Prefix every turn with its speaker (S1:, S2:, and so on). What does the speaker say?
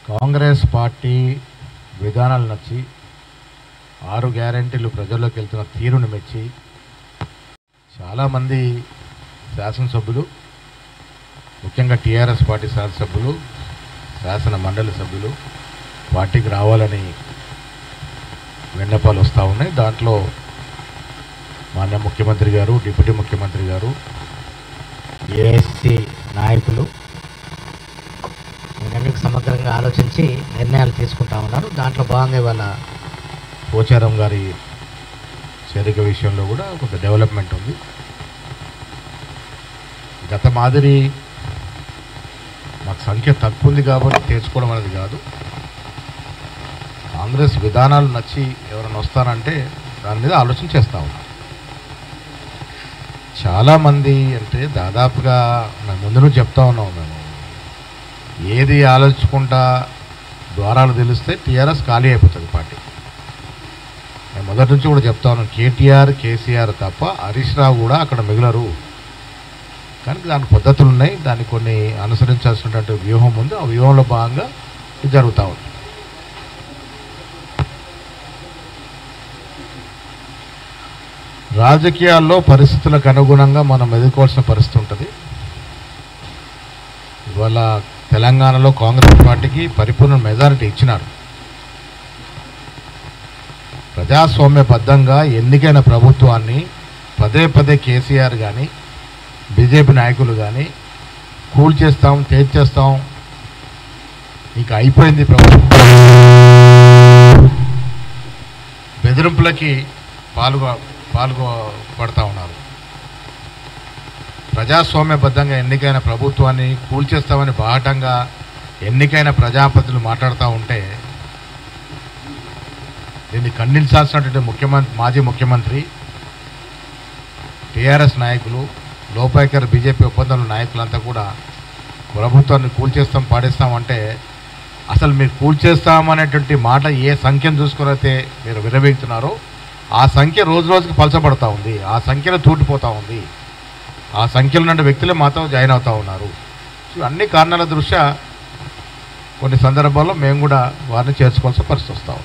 S1: Congress party విధానాలు నచ్చి 6 గ్యారెంటీలు ప్రజల్లోకి వెళ్తున్న తీరును మెచ్చి చాలామంది శాసనసభ్యులు, ముఖ్యంగా టీఆర్ఎస్ పార్టీ శాసనసభ్యులు, శాసన మండలి సభ్యులు పార్టీకి రావాలని విన్నపాలు వస్తూ ఉన్నాయి. దాంట్లో మాన్య ముఖ్యమంత్రి గారు, డిప్యూటీ ముఖ్యమంత్రి గారు, ఏఎస్సీ నాయకులు వీటన్నిటికి సమగ్రంగా ఆలోచించి నిర్ణయాలు తీసుకుంటా ఉన్నారు. దాంట్లో భాగంగా ఇవాళ పోచారం గారి చేరిక విషయంలో కూడా కొంత డెవలప్మెంట్ ఉంది. గత మాదిరి మాకు సంఖ్య తక్కువ ఉంది కాబట్టి తెచ్చుకోవడం అనేది కాదు. కాంగ్రెస్ విధానాలు నచ్చి ఎవరైనా వస్తారంటే దాని మీద ఆలోచన చేస్తూ ఉన్నాం. చాలామంది అంటే దాదాపుగా ముందు నుంచి చెప్తా ఉన్నాం, మేము ఏది ఆలోచించుకుంటా ద్వారాలు తెలిస్తే టీఆర్ఎస్ ఖాళీ అయిపోతుంది పార్టీ. నేను మొదటి నుంచి కూడా చెప్తా ఉన్నాను, కేటీఆర్, కేసీఆర్ తప్ప హరీష్ రావు కూడా అక్కడ మిగలరు. కానీ దానికి పద్ధతులు ఉన్నాయి, దాన్ని కొన్ని అనుసరించాల్సినటువంటి వ్యూహం ఉంది. ఆ వ్యూహంలో భాగంగా ఇది జరుగుతూ ఉంది. రాజకీయాల్లో పరిస్థితులకు అనుగుణంగా మనం ఎదుర్కోవాల్సిన పరిస్థితి ఉంటుంది. ఇవాళ తెలంగాణలో కాంగ్రెస్ పార్టీకి పరిపూర్ణ మెజారిటీ ఇచ్చినారు. ప్రజాస్వామ్యబద్ధంగా ఎన్నికైన ప్రభుత్వాన్ని పదే పదే కేసీఆర్ కానీ బీజేపీ నాయకులు కానీ కూల్చేస్తాం, తేల్చేస్తాం, ఇక అయిపోయింది ప్రభుత్వం, బెదిరింపులకి పాల్గొపడతా ఉన్నారు. ప్రజాస్వామ్యబద్ధంగా ఎన్నికైన ప్రభుత్వాన్ని కూల్చేస్తామని బాహటంగా ఎన్నికైన ప్రజాప్రతినిధులు మాట్లాడుతూ ఉంటే దీన్ని ఖండించాల్సినటువంటి మాజీ ముఖ్యమంత్రి, టీఆర్ఎస్ నాయకులు, లోపాయకర్ బీజేపీ ఒప్పందాల నాయకులంతా కూడా ప్రభుత్వాన్ని కూల్చేస్తాం, పాడేస్తామంటే అసలు మీరు కూల్చేస్తామనేటువంటి మాట ఏ సంఖ్యను చూసుకునైతే మీరు విరవీగుతున్నారో ఆ సంఖ్య రోజు రోజుకి పలచబడతా ఉంది, ఆ సంఖ్యలో తూటిపోతూ ఉంది. ఆ సంఖ్యలో ఉన్న వ్యక్తులే మాతో జాయిన్ అవుతూ ఉన్నారు. అన్ని కారణాల దృష్ట్యా కొన్ని సందర్భాల్లో మేము కూడా వారిని చేర్చుకోవాల్సిన పరిస్థితి వస్తాం.